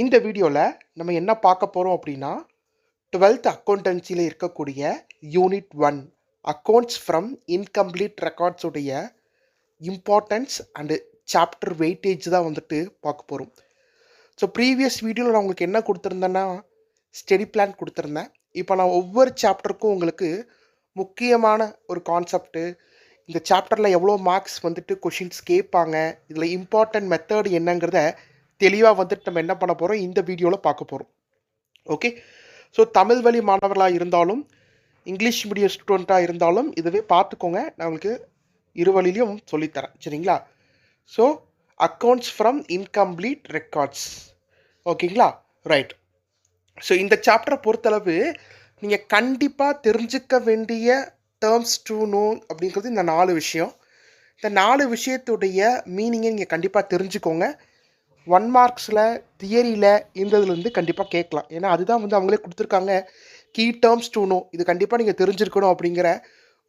இந்த வீடியோவில் நம்ம என்ன பார்க்க போகிறோம் அப்படின்னா 12th அக்கௌண்டன்சியில் இருக்கக்கூடிய unit 1 accounts from incomplete records உடைய இம்பார்ட்டன்ஸ் அண்டு சாப்டர் வெயிட்டேஜ் தான் வந்துட்டு பார்க்க போகிறோம். ஸோ ப்ரீவியஸ் வீடியோவில் நான் உங்களுக்கு என்ன கொடுத்துருந்தேன்னா ஸ்டடி பிளான் கொடுத்துருந்தேன். இப்போ நான் ஒவ்வொரு சாப்டருக்கும் உங்களுக்கு முக்கியமான ஒரு கான்செப்ட்டு, இந்த சாப்டரில் எவ்வளோ மார்க்ஸ் வந்துட்டு கொஷின்ஸ் கேட்பாங்க, இதில் இம்பார்ட்டன்ட் மெத்தட் என்னங்கிறத தெளிவாக வந்துட்டு நம்ம என்ன பண்ண போகிறோம் இந்த வீடியோவில் பார்க்க போகிறோம். ஓகே, ஸோ தமிழ் வழி மாணவர்களாக இருந்தாலும் இங்கிலீஷ் மீடியம் ஸ்டூடெண்ட்டாக இருந்தாலும் இதுவே பார்த்துக்கோங்க, நான் உங்களுக்கு இரு வழியிலையும் சொல்லித்தரேன். சரிங்களா? So accounts from incomplete records. ஓகேங்களா? ரைட். ஸோ இந்த சாப்டரை பொறுத்தளவு நீங்கள் கண்டிப்பாக தெரிஞ்சுக்க வேண்டிய டேர்ம்ஸ் டு நோ அப்படிங்கிறது இந்த 4 விஷயம். இந்த 4 விஷயத்துடைய மீனிங்கை நீங்கள் கண்டிப்பாக தெரிஞ்சுக்கோங்க. 1 மார்க்ஸில் தியரியில் இருந்ததுலேருந்து கண்டிப்பாக கேட்கலாம். ஏன்னா அதுதான் வந்து அவங்களே கொடுத்துருக்காங்க, கீ டேர்ம்ஸ் டு நோ. இது கண்டிப்பாக நீங்கள் தெரிஞ்சிருக்கணும் அப்படிங்கிற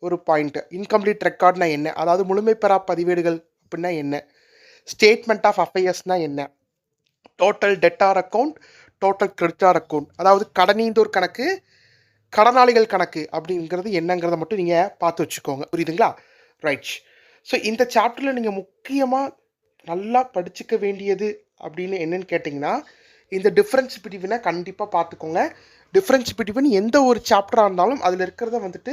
ஒரு பாயிண்ட்டு. இன்கம்ப்ளீட் ரெக்கார்ட்னா என்ன, அதாவது முழுமைப்பெறா பதிவேடுகள் அப்படின்னா என்ன, ஸ்டேட்மெண்ட் ஆஃப் அஃபேர்ஸ்னால் என்ன, total debtor account, total creditor account, அதாவது கடனீந்தோர் கணக்கு, கடனாளிகள் கணக்கு அப்படிங்கிறது என்னங்கிறத மட்டும் நீங்கள் பார்த்து வச்சுக்கோங்க. புரியுதுங்களா? ரைட். ஸோ இந்த சாப்டரில் நீங்கள் முக்கியமாக நல்லா படிச்சுக்க வேண்டியது அப்படின்னு என்னன்னு கேட்டிங்கன்னா, இந்த டிஃப்ரென்ஸ் பிட்வீனை கண்டிப்பாக பார்த்துக்கோங்க. டிஃப்ரென்ஸ் பிட்வீன் எந்த ஒரு சாப்டராக இருந்தாலும் அதில் இருக்கிறத வந்துட்டு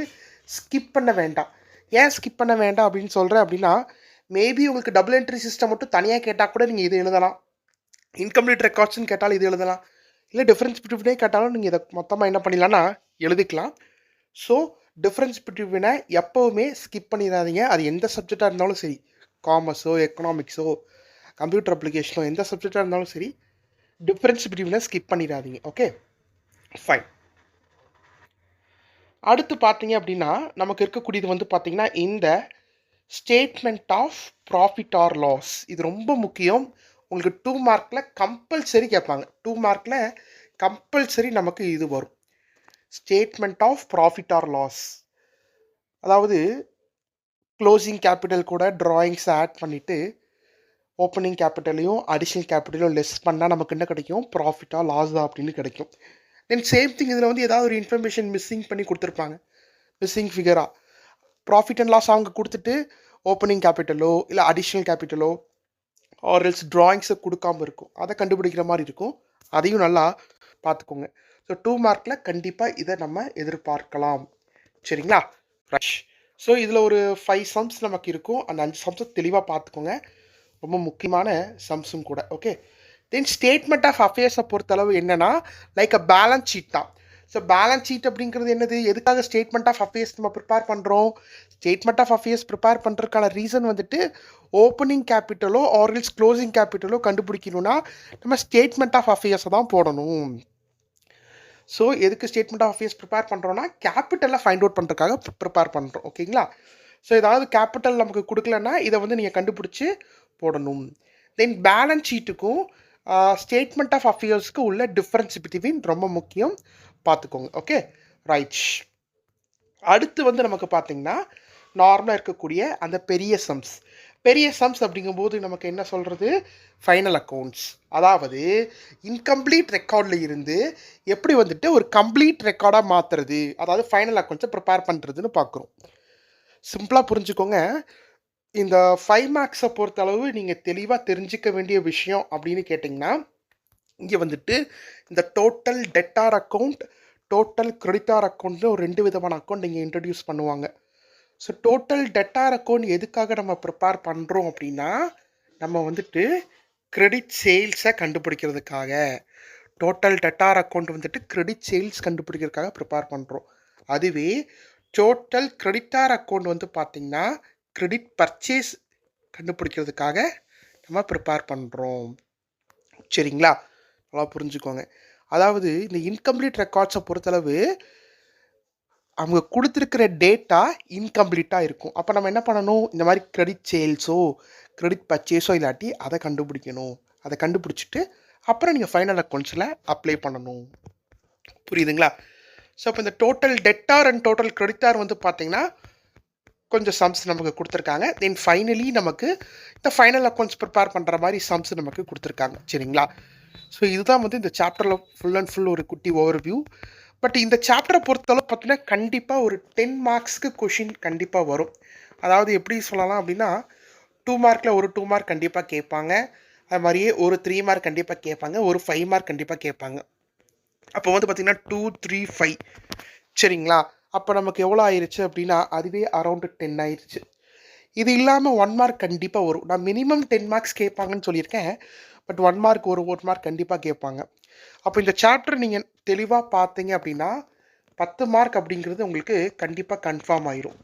ஸ்கிப் பண்ண வேண்டாம். ஏன் ஸ்கிப் பண்ண வேண்டாம் அப்படின்னு சொல்கிறேன் அப்படின்னா, மேபி உங்களுக்கு டபுள் என்ட்ரி சிஸ்டம் மட்டும் தனியாக கேட்டால் கூட நீங்கள் இது எழுதலாம், இன்கம்ப்ளீட் ரெக்கார்ட்ஸ்னு கேட்டாலும் இது எழுதலாம், இல்லை டிஃப்ரென்ஸ் பிட்வீனே கேட்டாலும் நீங்கள் இதை மொத்தமாக என்ன பண்ணிடலாம்னா எழுதிக்கலாம். ஸோ டிஃப்ரென்ஸ் பிட்வீனை எப்போவுமே ஸ்கிப் பண்ணிடாதீங்க. அது எந்த சப்ஜெக்டாக இருந்தாலும் சரி, காமர்ஸோ எக்கனாமிக்ஸோ கம்ப்யூட்டர் அப்ளிகேஷனோ எந்த சப்ஜெக்டாக இருந்தாலும் சரி, டிஃப்ரென்ஸ் பிட்வீனை ஸ்கிப் பண்ணிடாதீங்க. Okay, fine. அடுத்து பார்த்தீங்க அப்படின்னா நமக்கு இருக்கக்கூடியது வந்து பார்த்தீங்கன்னா இந்த statement of profit or loss. இது ரொம்ப முக்கியம். உங்களுக்கு 2 மார்க்கில் கம்பல்சரி கேட்பாங்க. 2 மார்க்கில் கம்பல்சரி நமக்கு இது வரும், statement of profit or loss. அதாவது க்ளோசிங் கேபிட்டல் கூட ட்ராயிங்ஸ் ஆட் பண்ணிவிட்டு ஓப்பனிங் கேபிட்டலையும் அடிஷ்னல் கேபிட்டலையும் லெஸ் பண்ணால் நமக்கு என்ன கிடைக்கும், ப்ராஃபிட்டாக லாஸா அப்படின்னு கிடைக்கும். தென் சேம் திங் இதில் வந்து ஏதாவது ஒரு இன்ஃபர்மேஷன் மிஸ்ஸிங் பண்ணி கொடுத்துருப்பாங்க, மிஸ்ஸிங் ஃபிகராக ப்ராஃபிட் அண்ட் லாஸ் அவங்க கொடுத்துட்டு ஓப்பனிங் கேபிட்டலோ இல்லை அடிஷ்னல் கேபிட்டலோ ஆர்எல்ஸ் ட்ராயிங்ஸை கொடுக்காமல் இருக்கும், அதை கண்டுபிடிக்கிற மாதிரி இருக்கும். அதையும் நல்லா பார்த்துக்கோங்க. ஸோ 2 மார்க்கில் கண்டிப்பாக இதை நம்ம எதிர்பார்க்கலாம். சரிங்களா? ரஷ். ஸோ இதில் ஒரு 5 சம்ஸ் நமக்கு இருக்கும். அந்த 5 சம்ஸை தெளிவாக பார்த்துக்கோங்க, ரொம்ப முக்கியமான சம்ஸும் கூட. ஓகே, தென் ஸ்டேட்மெண்ட் ஆஃப் அஃபேர்ஸை பொறுத்தளவு என்னென்னா லைக் அ பேலன்ஸ் ஷீட் தான். ஸோ பேலன்ஸ் ஷீட் அப்படிங்கிறது என்னது, எதுக்காக ஸ்டேட்மெண்ட் ஆஃப் அஃபேர்ஸ் நம்ம ப்ரிப்பேர் பண்ணுறோம்? ஸ்டேட்மெண்ட் ஆஃப் அஃபேர்ஸ் ப்ரிப்பேர் பண்ணுறதுக்கான ரீசன் வந்துட்டு ஓப்பனிங் கேபிட்டலோ ஆர்எல்ஸ் க்ளோசிங் கேபிட்டலோ கண்டுபிடிக்கணும்னா நம்ம ஸ்டேட்மெண்ட் ஆஃப் அஃபேர்ஸை தான் போடணும். ஸோ எதுக்கு ஸ்டேட்மெண்ட் ஆஃப் அஃபேர்ஸ் ப்ரிப்பேர் பண்ணுறோன்னா கேபிட்டலில் ஃபைண்ட் அவுட் பண்ணுறதுக்காக ப்ரிப்பேர் பண்ணுறோம். ஓகேங்களா? ஸோ ஏதாவது கேபிட்டல் நமக்கு கொடுக்கலன்னா இதை வந்து நீங்கள் கண்டுபிடிச்சி போடணும். தென் பேலன்ஸ் ஷீட்டுக்கும் ஸ்டேட்மெண்ட் ஆஃப் அஃபேர்ஸ்க்கு உள்ள டிஃப்ரென்ஸ் பிட்வீன் ரொம்ப முக்கியம், பார்த்துக்கோங்க. Okay, right. அடுத்து வந்து நமக்கு பார்த்தீங்கன்னா நார்மலாக இருக்கக்கூடிய அந்த பெரிய சம்ஸ். பெரிய சம்ஸ் அப்படிங்கும்போது நமக்கு என்ன சொல்கிறது, ஃபைனல் அக்கௌண்ட்ஸ். அதாவது இன்கம்ப்ளீட் ரெக்கார்டில் இருந்து எப்படி வந்துட்டு ஒரு கம்ப்ளீட் ரெக்கார்டாக மாற்றுறது, அதாவது ஃபைனல் அக்கௌண்ட்ஸை ப்ரிப்பேர் பண்ணுறதுன்னு பார்க்குறோம். சிம்பிளாக புரிஞ்சுக்கோங்க. இந்த 5 மார்க்ஸை பொறுத்தளவு நீங்கள் தெளிவாக தெரிஞ்சிக்க வேண்டிய விஷயம் அப்படின்னு கேட்டிங்கன்னா, இங்கே வந்துட்டு இந்த total debtor account, total creditor அக்கௌண்ட்னு ஒரு 2 விதமான அக்கௌண்ட் இங்கே இன்ட்ரடியூஸ் பண்ணுவாங்க. ஸோ டோட்டல் டெட்டார் அக்கௌண்ட் எதுக்காக நம்ம ப்ரிப்பேர் பண்ணுறோம் அப்படின்னா, நம்ம வந்துட்டு கிரெடிட் சேல்ஸை கண்டுபிடிக்கிறதுக்காக. டோட்டல் டெட்டார் அக்கௌண்ட் வந்துட்டு கிரெடிட் சேல்ஸ் கண்டுபிடிக்கிறதுக்காக ப்ரிப்பேர் பண்ணுறோம். அதுவே டோட்டல் கிரெடிட்டார் அக்கௌண்ட் வந்து பார்த்திங்கன்னா கிரெடிட் பர்ச்சேஸ் கண்டுபிடிக்கிறதுக்காக நம்ம ப்ரிப்பேர் பண்ணுறோம். சரிங்களா? நல்லா புரிஞ்சுக்கோங்க. அதாவது இந்த இன்கம்ப்ளீட் ரெக்கார்ட்ஸை பொறுத்தளவு அவங்க கொடுத்துருக்கிற டேட்டா இன்கம்ப்ளீட்டாக இருக்கும். அப்போ நம்ம என்ன பண்ணணும், இந்த மாதிரி கிரெடிட் சேல்ஸோ கிரெடிட் பர்ச்சேஸோ இல்லாட்டி அதை கண்டுபிடிக்கணும். அதை கண்டுபிடிச்சிட்டு அப்புறம் நீங்கள் ஃபைனல் அக்கௌண்ட்ஸில் அப்ளை பண்ணணும். புரியுதுங்களா? ஸோ இப்போ இந்த total debtor and total creditor வந்து பார்த்தீங்கன்னா கொஞ்சம் சம்ஸ் நமக்கு கொடுத்துருக்காங்க. தென் ஃபைனலி நமக்கு இந்த ஃபைனல் அக்கௌண்ட்ஸ் ப்ரிப்பேர் பண்ணுற மாதிரி சம்ஸ் நமக்கு கொடுத்துருக்காங்க. சரிங்களா? ஸோ இதுதான் வந்து இந்த சாப்டரில் ஃபுல் அண்ட் ஃபுல் ஒரு குட்டி ஓவர்வியூ. பட் இந்த சாப்டரை பொறுத்தளவு பார்த்தீங்கன்னா கண்டிப்பாக ஒரு 10 மார்க்ஸ்க்கு கொஷின் கண்டிப்பாக வரும். அதாவது எப்படி சொல்லலாம் அப்படின்னா 2 மார்க்கில் ஒரு 2 மார்க் கண்டிப்பாக கேட்பாங்க. அது மாதிரியே ஒரு 3 மார்க் கண்டிப்பாக கேட்பாங்க. ஒரு 5 மார்க் கண்டிப்பாக கேட்பாங்க. அப்போ வந்து பார்த்தீங்கன்னா 2, 3, 5 சரிங்களா? அப்போ நமக்கு எவ்வளோ ஆயிடுச்சு அப்படின்னா அதுவே அரௌண்டு 10 ஆயிடுச்சு. இது இல்லாமல் 1 மார்க் கண்டிப்பாக வரும். நான் மினிமம் 10 மார்க்ஸ் கேட்பாங்கன்னு சொல்லியிருக்கேன். பட் 1 மார்க் ஒரு மார்க் கண்டிப்பாக கேட்பாங்க. அப்போ இந்த சாப்டர் நீங்கள் தெளிவாக பார்த்தீங்க அப்படின்னா 10 மார்க் அப்படிங்கிறது உங்களுக்கு கண்டிப்பாக கன்ஃபார்ம் ஆயிரும்.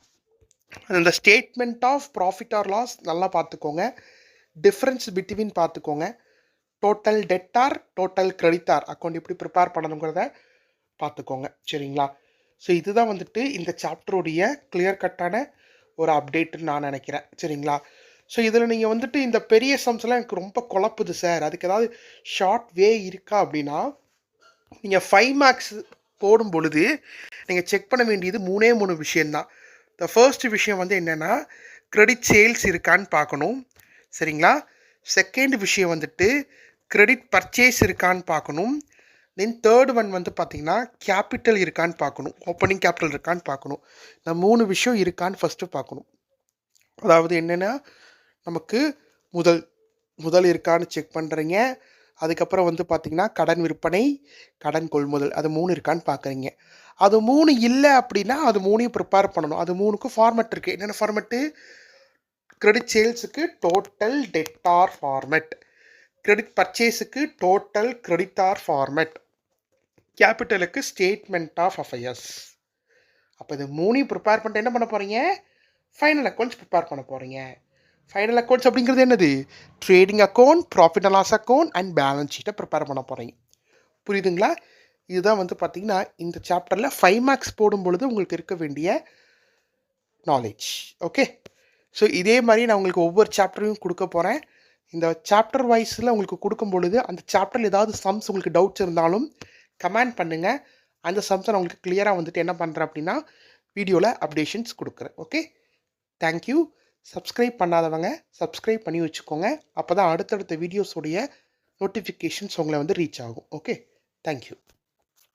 அந்த statement of profit or loss நல்லா பார்த்துக்கோங்க. டிஃப்ரென்ஸ் பிட்வீன் பார்த்துக்கோங்க. Total debtor total creditor account எப்படி ப்ரிப்பேர் பண்ணணுங்கிறத பார்த்துக்கோங்க சரிங்களா? ஸோ இதுதான் வந்துட்டு இந்த சாப்டருடைய கிளியர் கட்டான ஒரு அப்டேட்டுன்னு நான் நினைக்கிறேன் சரிங்களா? ஸோ இதில் நீங்கள் வந்துட்டு இந்த பெரிய சம்ஸ்லாம் எனக்கு ரொம்ப குழப்புது சார், அதுக்கு ஏதாவது ஷார்ட் வே இருக்கா அப்படின்னா நீங்கள் 5 மார்க்ஸ் போடும் பொழுது நீங்கள் செக் பண்ண வேண்டியது 3 விஷயந்தான். த ஃபர்ஸ்ட் விஷயம் வந்து என்னென்னா கிரெடிட் சேல்ஸ் இருக்கான்னு பார்க்கணும் சரிங்களா? செகண்ட் விஷயம் வந்துட்டு கிரெடிட் பர்ச்சேஸ் இருக்கான்னு பார்க்கணும். தென் தேர்ட் ஒன் வந்து பார்த்தீங்கன்னா கேபிட்டல் இருக்கான்னு பார்க்கணும், ஓப்பனிங் கேபிட்டல் இருக்கான்னு பார்க்கணும். இந்த 3 விஷயம் இருக்கான்னு ஃபஸ்ட்டு பார்க்கணும். அதாவது என்னென்னா நமக்கு முதல் இருக்கான்னு செக் பண்ணுறீங்க. அதுக்கப்புறம் வந்து பார்த்தீங்கன்னா கடன் விற்பனை, கடன் கொள்முதல் அது 3 இருக்கான்னு பார்க்குறீங்க. அது 3 இல்லை அப்படின்னா அது 3ஐயும் ப்ரிப்பேர் பண்ணணும். அது 3க்கும் ஃபார்மெட் இருக்குது. என்னென்ன ஃபார்மெட்டு? கிரெடிட் சேல்ஸுக்கு டோட்டல் டெட்டார் ஃபார்மெட், கிரெடிட் பர்ச்சேஸுக்கு டோட்டல் கிரெடிட்டார் ஃபார்மெட், கேபிட்டலுக்கு ஸ்டேட்மெண்ட் ஆஃப் அஃபயர்ஸ். அப்போ இது 3ஐயும் ப்ரிப்பேர் பண்ணிட்டு என்ன பண்ண போகிறீங்க? ஃபைனல் அக்கௌண்ட்ஸ் ப்ரிப்பேர் பண்ண போகிறீங்க. ஃபைனல் அக்கௌண்ட்ஸ் அப்படிங்கிறது என்னது? Trading account, profit and loss account and balance ஷீட்டை ப்ரிப்பேர் பண்ண போகிறீங்க. புரியுதுங்களா? இதுதான் வந்து பார்த்தீங்கன்னா இந்த சாப்டரில் 5 மார்க்ஸ் போடும் பொழுது உங்களுக்கு இருக்க வேண்டிய நாலேஜ். ஓகே, ஸோ இதே மாதிரி நான் உங்களுக்கு ஒவ்வொரு சாப்டரையும் கொடுக்க போகிறேன். இந்த சாப்டர் வைஸில் உங்களுக்கு கொடுக்கும் பொழுது அந்த சாப்டரில் ஏதாவது சம்ஸ் உங்களுக்கு டவுட்ஸ் இருந்தாலும் கமெண்ட் பண்ணுங்கள். அந்த சம்ஸை நான் உங்களுக்கு கிளியராக வந்துட்டு என்ன பண்ணுறேன் அப்படின்னா வீடியோவில் அப்டேஷன்ஸ் கொடுக்குறேன். Okay, thank you. சப்ஸ்கிரைப் பண்ணாதவங்க சப்ஸ்கிரைப் பண்ணி வச்சுக்கோங்க. அப்போ தான் அடுத்தடுத்த வீடியோஸோடைய நோட்டிஃபிகேஷன்ஸ் உங்களை வந்து ரீச் ஆகும். Okay, thank you.